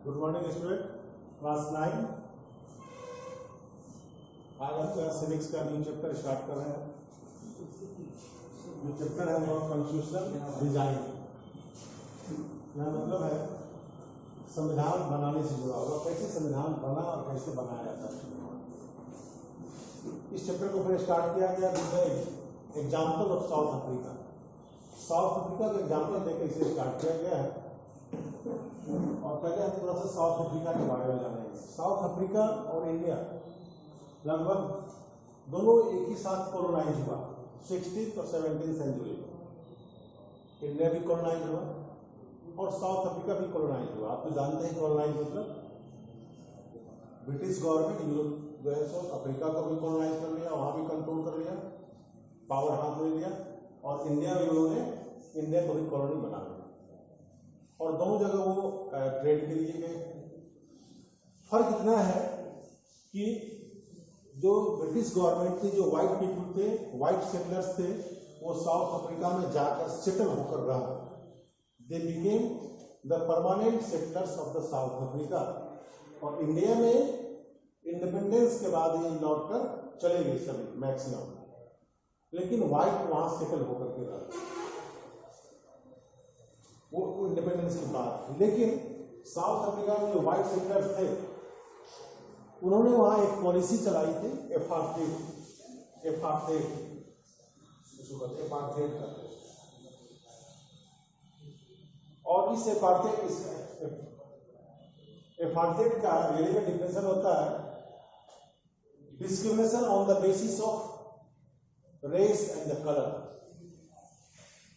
Good morning student, class 9। आज हम civics का न्यू चैप्टर स्टार्ट कर रहे हैं। जो चैप्टर है वो कॉन्स्टिट्यूशनल डिजाइन। यह मतलब है संविधान बनाने से जुड़ा हुआ, कैसे संविधान बना और कैसे बनाया जाता है। इस चैप्टर को फिर स्टार्ट किया गया with example of south Africa. South Africa का एग्जाम्पल देकर इसे स्टार्ट किया गया है। और पहले हम थोड़ा सा साउथ अफ्रीका के बारे में जानेंगे। साउथ अफ्रीका और इंडिया लगभग दोनों एक ही साथ कॉलोनाइज हुआ 16th और 17th सेंचुरी में। इंडिया भी कॉलोनाइज हुआ और साउथ अफ्रीका भी कॉलोनाइज हुआ। आप तो जानते हैं कॉलोनाइज मतलब ब्रिटिश गवर्नमेंट यूरोप जो है साउथ अफ्रीका को भी कॉलोनाइज कर लिया, वहां भी कंट्रोल कर लिया, पावर हाथ में लिया, और इंडिया में उन्होंने इंडिया को भी कॉलोनी बना लिया और दोनों जगह वो ट्रेड के लिए गए। फर्क इतना है कि जो ब्रिटिश गवर्नमेंट थी, जो व्हाइट पीपल थे, व्हाइट सेटलर्स थे, वो साउथ अफ्रीका में जाकर सेटल होकर रहा। They became the permanent settlers of the south Africa. और इंडिया में इंडिपेंडेंस के बाद ये लौटकर चले गए सभी मैक्सिमम, लेकिन व्हाइट वहां सेटल होकर के रहा वो इंडिपेंडेंस के बाद। लेकिन साउथ अफ्रीका में जो व्हाइट सेटलर्स थे उन्होंने वहां एक पॉलिसी चलाई थी एपार्थेड और इस एपार्थेड का रियली में डिफिनेशन होता है discrimination on the basis of race and the colour.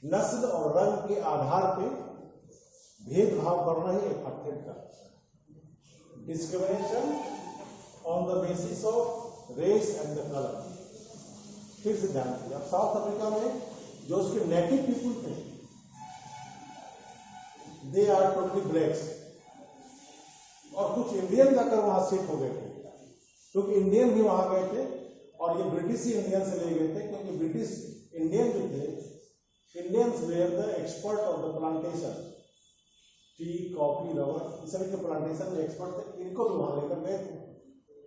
नस्ल और रंग के आधार पे भेदभाव करना ही एपार्थेड का। Discrimination on the basis of race and the colour. फिर से ध्यान दीजिए, अब साउथ अफ्रीका में जो उसके नेटिव पीपुल थे दे आर टोटली ब्लैक्स, और कुछ इंडियन जाकर वहां सेट हो गए थे, क्योंकि इंडियन भी वहां गए थे और ये ब्रिटिश ही इंडियन से ले गए थे, क्योंकि ब्रिटिश इंडियन जो थे, Indians were the expert of the plantation, tea, coffee, rubber, इस सभी के प्लांटेशन में एक्सपर्ट थे, इनको भी वहां लेकर गए थे।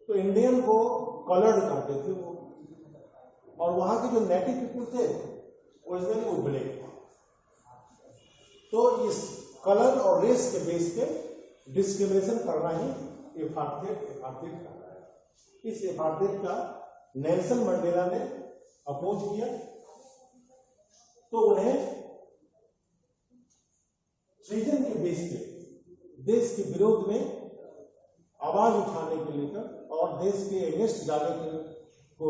तो इंडियन को कलर्ड करते थे वो, और वहां के जो नेटिव पीपुल थे ओरिजिनली वो ब्लैक। तो इस कलर और रेस के बेस पे डिस्क्रिमिनेशन करना ही एपार्थेड कहता है। इस एपार्थेड का नेल्सन मंडेला ने अपोज किया, तो उन्हें ट्रीजन के बेस पे देश के विरोध में आवाज उठाने के लेकर और देश के अगेंस्ट जाने को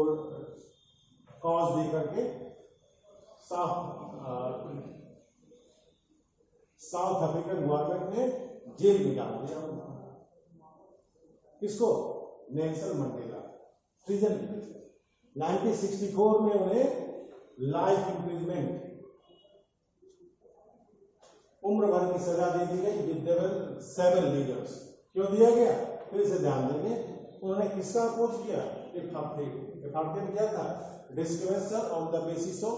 कॉज देकर के साउथ अफ्रीकन गवर्नमेंट ने जेल में डाल दिया। किसको? Nelson Mandela. ट्रीजन के बेस पे 1964 में उन्हें लाइफ इम्प्रिजमेंट, उम्र भर की सजा दे दी गई विद 7 लीडर्स। क्यों दिया गया? फिर से ध्यान देंगे, उन्होंने किसका अपोज किया? एपार्थेड क्या था? Discrimination on the basis of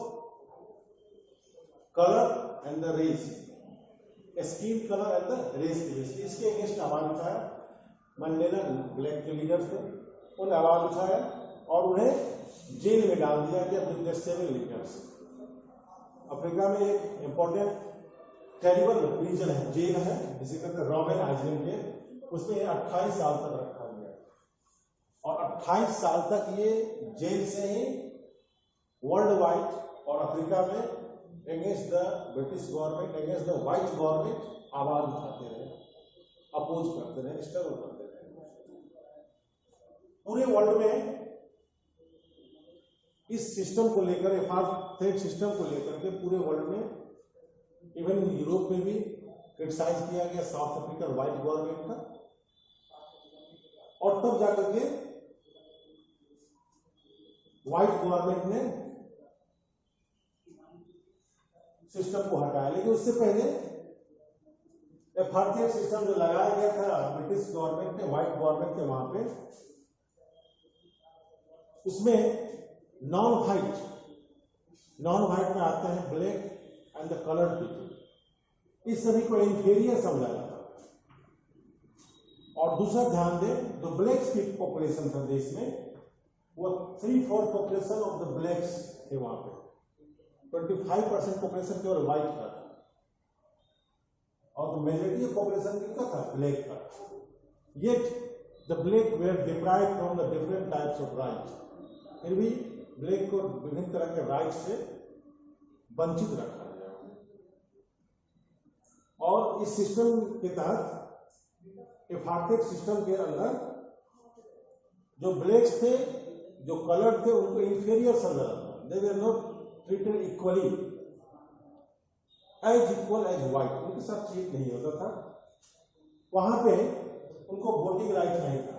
colour and the race, skin colour and the race के बेस। इसके अगेंस्ट आवाज उठाया मंडेला, ब्लैक के लीडर थे, उन्हें आवाज उठाया और उन्हें जेल में डाल दिया गया विद 7 लीडर्स। अफ्रीका में एक इंपॉर्टेंट टेरिबल प्रिजन है, जेल है, जिसे कहते हैं रॉबेन आइलैंड जेल। उसमें 28 साल तक रखा गया और 28 साल तक ये जेल से ही वर्ल्ड वाइड और अफ्रीका में against the British government, against the white government आवाज उठाते रहे, अपोज करते रहे, स्ट्रगल करते रहे। पूरे वर्ल्ड में इस सिस्टम को लेकर, एपार्थेड सिस्टम को लेकर के पूरे वर्ल्ड में, इवन यूरोप में भी क्रिटिसाइज किया गया साउथ अफ्रीकन व्हाइट गवर्नमेंट का। और तब जाकर के व्हाइट गवर्नमेंट ने सिस्टम को हटाया। लेकिन उससे पहले एपार्थेड सिस्टम जो लगाया गया था ब्रिटिश गवर्नमेंट ने, व्हाइट गवर्नमेंट के वहां पे, उसमें नॉन व्हाइट में आते हैं black and the coloured people. इस सभी को इंफीरियर समझा जाता है। और दूसरा ध्यान दें, जो ब्लैक्स की पॉपुलेशन था देश में, वो 3/4 पॉपुलेशन ऑफ द ब्लैक्स थे वहां पे, 25% पॉपुलेशन केवल व्हाइट का था, और मेजॉरिटी ऑफ पॉपुलेशन किसका था, ब्लैक का। Yet the black were deprived from the different types of rights, फिर भी ब्लैक को विभिन्न तरह के राइट से वंचित रखा गया। और इस सिस्टम के तहत, एपार्थाइड सिस्टम के अंदर जो ब्लैक्स थे, जो कलर थे, उनको इंफीरियर समझा जाता, they were not treated equally as equal as white, उनके साथ ट्रीट नहीं होता था। वहां पे उनको वोटिंग राइट नहीं था।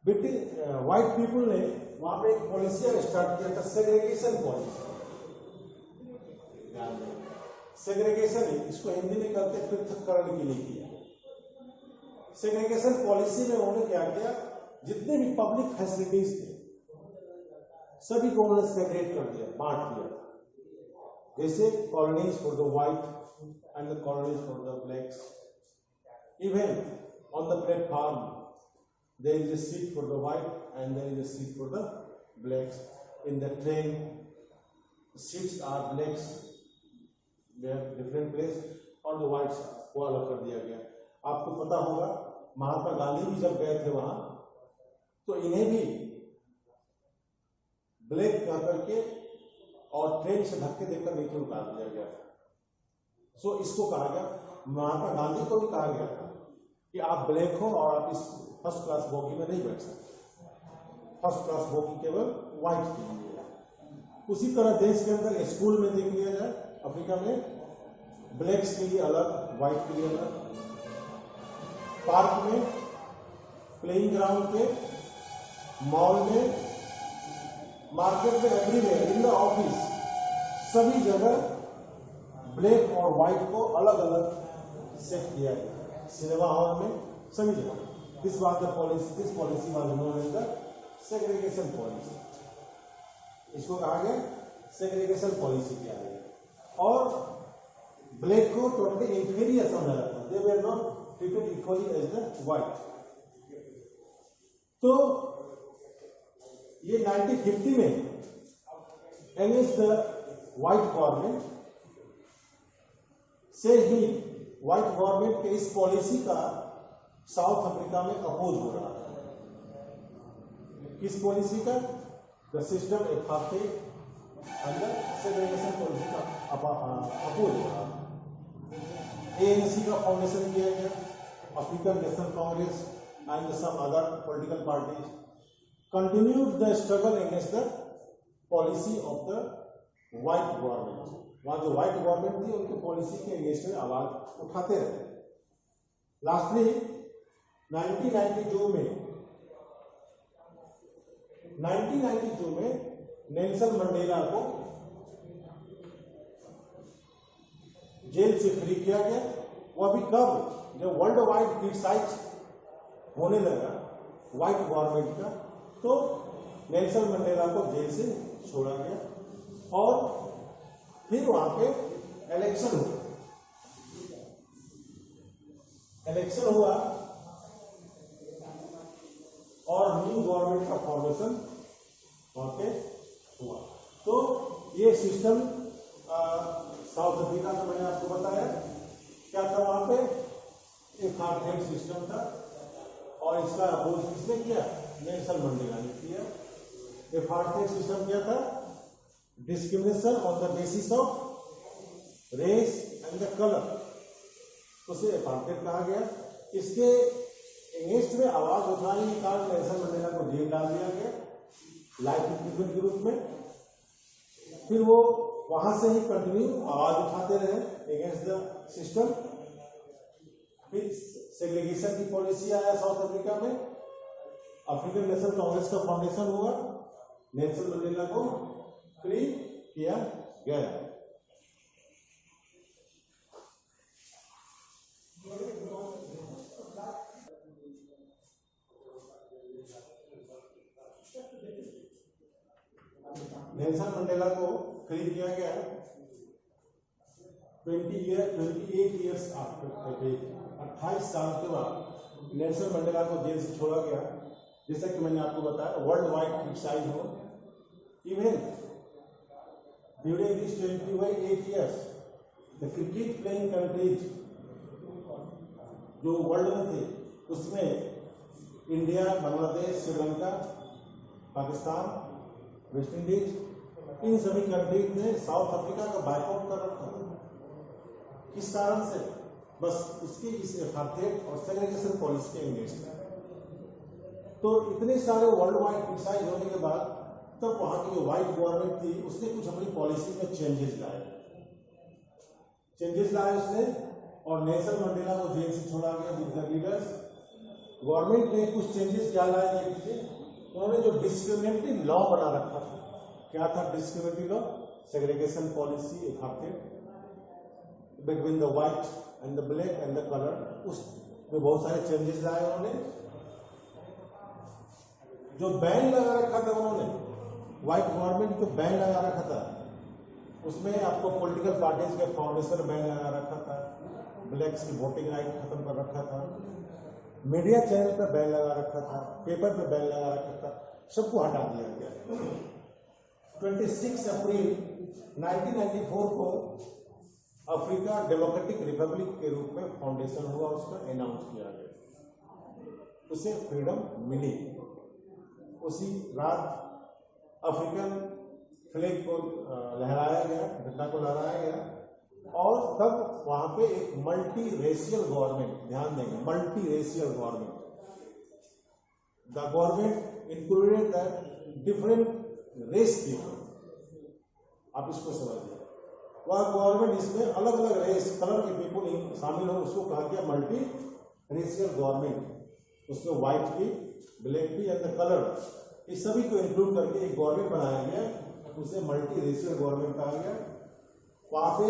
व्हाइट पीपुल ने वहां पे एक पॉलिसी स्टार्ट किया था, सेग्रीगेशन पॉलिसी। सेग्रीगेशन, इसको हिंदी में कहते हैं पृथक्करण की नीति। सेग्रीगेशन पॉलिसी में उन्होंने क्या किया, जितने भी पब्लिक फैसिलिटीज थे सभी को उन्होंने सेग्रेट कर दिया, बांट दिया। जैसे colonies for the white and the colonies for the blacks. Even on the platform there is a seat for the white and there is a seat for the blacks. In the train, seats are blacks, they are different place, और the whites को अलग कर दिया गया। आपको पता होगा महात्मा गांधी भी जब गए थे वहां, तो इन्हें भी ब्लैक कह करके और ट्रेन से धक्के देकर नीचे उतार दिया गया था। सो इसको कहा गया, महात्मा गांधी को भी कहा गया था कि आप ब्लैक हो और आप इस फर्स्ट क्लास बोगी में नहीं बैठ सकते, फर्स्ट क्लास बोगी केवल व्हाइट के लिए। उसी तरह देश के अंदर स्कूल में देख लिया जाए, अफ्रीका में ब्लैक्स के लिए अलग, व्हाइट के लिए अलग, पार्क में, प्लेइंग ग्राउंड पे, मॉल में, मार्केट में, एवरीवेयर, इन द ऑफिस, सभी जगह ब्लैक और व्हाइट को अलग अलग सेट किया गया। सिनेमा हॉल में, सभी जगह। This policy was known as the segregation policy. इसको कहा गया segregation policy किया गया। और ब्लैक को टोटली इंफीरियर समझा जाता, they were not treated equally as the white। तो ये 1950 में against the white government से ही व्हाइट गवर्नमेंट के इस पॉलिसी का साउथ अफ्रीका में अपोज हो रहा है। किस पॉलिसी का? The system apartheid under segregation policy का अपोज हो रहा है। एएनसी का फाउंडेशन किया गया, African National Congress and some other political parties continued the struggle against the policy of the white government. वहां जो व्हाइट गवर्नमेंट थी उनकी पॉलिसी के अगेंस्ट में आवाज उठाते रहे। लास्टली 1992 में नेल्सन मंडेला को जेल से फ्री किया गया। वो अभी कब, जब वर्ल्ड वाइड क्रिटिसाइज होने लगा व्हाइट गवर्नमेंट का, तो नेल्सन मंडेला को जेल से छोड़ा गया और फिर वहां पे इलेक्शन हुआ और न्यू गवर्नमेंट का फॉर्मेशन वहां पे हुआ। तो ये सिस्टम साउथ अफ्रीका का मैंने आपको बताया क्या था, वहां पे एक एपार्थाइड सिस्टम था और इसका अपोज किसने किया? नेल्सन मंडेला ने किया। एपार्थाइड सिस्टम क्या था? Discrimination on the basis of race and the colour, उसे एपार्थाइड कहा गया। इसके अगेंस्ट में आवाज उठाने के कारण नेल्सन मंडेला को जेल डाल दिया गया लाइफ इम्प्रिजमेंट के रूप में। फिर वो वहां से ही कंटिन्यू आवाज उठाते रहे अगेंस्ट द सिस्टम। फिर सेग्रीगेशन की पॉलिसी आया साउथ अफ्रीका में, अफ्रीकन नेशनल कांग्रेस का फाउंडेशन हुआ, नेल्सन मंडेला को फ्री किया गया। नेल्सन मंडेला को फ्री किया गया 28 ईयर्स आफ्टर 28 साल के बाद नेल्सन मंडेला को जेल से छोड़ा गया, जैसा कि मैंने आपको बताया, वर्ल्ड वाइड क्रिटिसाइज हो। Even during this 28 years the cricket playing countries जो वर्ल्ड में थे उसमें India, Bangladesh, Sri Lanka, Pakistan, West Indies, इन सभी कंट्रीज ने साउथ अफ्रीका का बायकॉट कर रखा। किस कारण से? बस इसके इस अपार्थाइड और सेग्रीगेशन पॉलिसी के अगेंस्ट। तो इतने सारे वर्ल्ड वाइड क्रिटिसाइज होने के बाद तब वहां की जो व्हाइट गवर्नमेंट थी उसने कुछ अपनी पॉलिसी में चेंजेस लाए उसने, और नेल्सन मंडेला को जेल से छोड़ा गया विद द लीडर्स। गवर्नमेंट ने कुछ चेंजेस क्या लाए देखिए, उन्होंने जो डिस्क्रिमिनेटरी लॉ बना रखा था, क्या था discriminatory law? Segregation policy, apartheid between the white and the black and the colour, उसमें बहुत सारे चेंजेस लाए उन्होंने। जो बैन लगा रखा था उन्होंने, व्हाइट गवर्नमेंट को बैन लगा रखा था, उसमें आपको पॉलिटिकल पार्टीज के फाउंडेशन बैन लगा रखा था, ब्लैक्स की वोटिंग राइट खत्म कर रखा था, मीडिया चैनल पर बैन लगा रखा था, पेपर पे बैन लगा रखा था, सबको हटा दिया गया। 26 अप्रैल 1994 को अफ्रीका डेमोक्रेटिक रिपब्लिक के रूप में फाउंडेशन हुआ, उसका अनाउंस किया गया, उसे फ्रीडम मिली। उसी रात अफ्रीकन फ्लैग को लहराया गया, झंडा को लहराया गया, और तब वहां पे एक मल्टी रेशियल गवर्नमेंट, ध्यान देंगे, multi racial government, the government included the different race people. आप इसको समझिए, वह गवर्नमेंट इसमें अलग अलग रेस, कलर के पीपल शामिल हो, उसको कहा गया मल्टी रेशियल गवर्नमेंट। उसमें व्हाइट भी, ब्लैक भी एंड द कलर, इस सभी को इंक्लूड करके एक गवर्नमेंट बनाया गया, उसे मल्टी रेशियल गवर्नमेंट कहा गया। वहां पे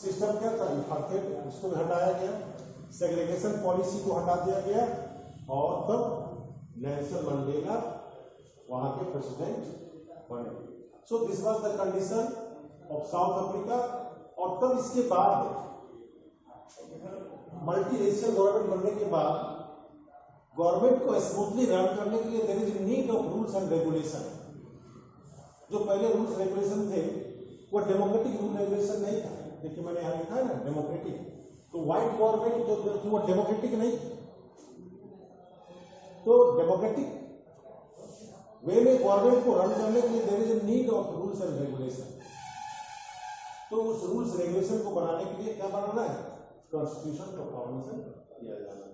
सिस्टम क्या था? अपार्थाइड, उसको हटाया गया, सेग्रीगेशन पॉलिसी को हटा दिया गया, और तब नेल्सन मंडेला वहां के प्रेसिडेंट बने। So this was the condition of south Africa. और तब इसके बाद मल्टी रेशियल गवर्नमेंट बनने के बाद गवर्नमेंट को स्मूथली रन करने के लिए there is need of rules and regulation. जो पहले रूल्स रेगुलेशन थे वो डेमोक्रेटिक रूल रेगुलेशन नहीं था। देखिए मैंने यहां लिखा है ना डेमोक्रेटिक, तो व्हाइट गवर्नमेंट जो थी वो डेमोक्रेटिक नहीं थी। तो डेमोक्रेटिक वे में गवर्नमेंट को रन करने के लिए there is need of rules and regulation. तो उस रूल्स रेगुलेशन को बनाने के लिए क्या बनाना है? कॉन्स्टिट्यूशन का फॉर्मेशन किया जाना है।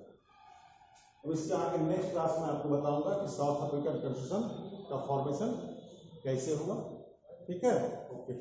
अब इसके आगे नेक्स्ट क्लास में आपको बताऊंगा कि साउथ अफ्रीकन कॉन्स्टिट्यूशन का फॉर्मेशन कैसे हुआ। ठीक है, ओके।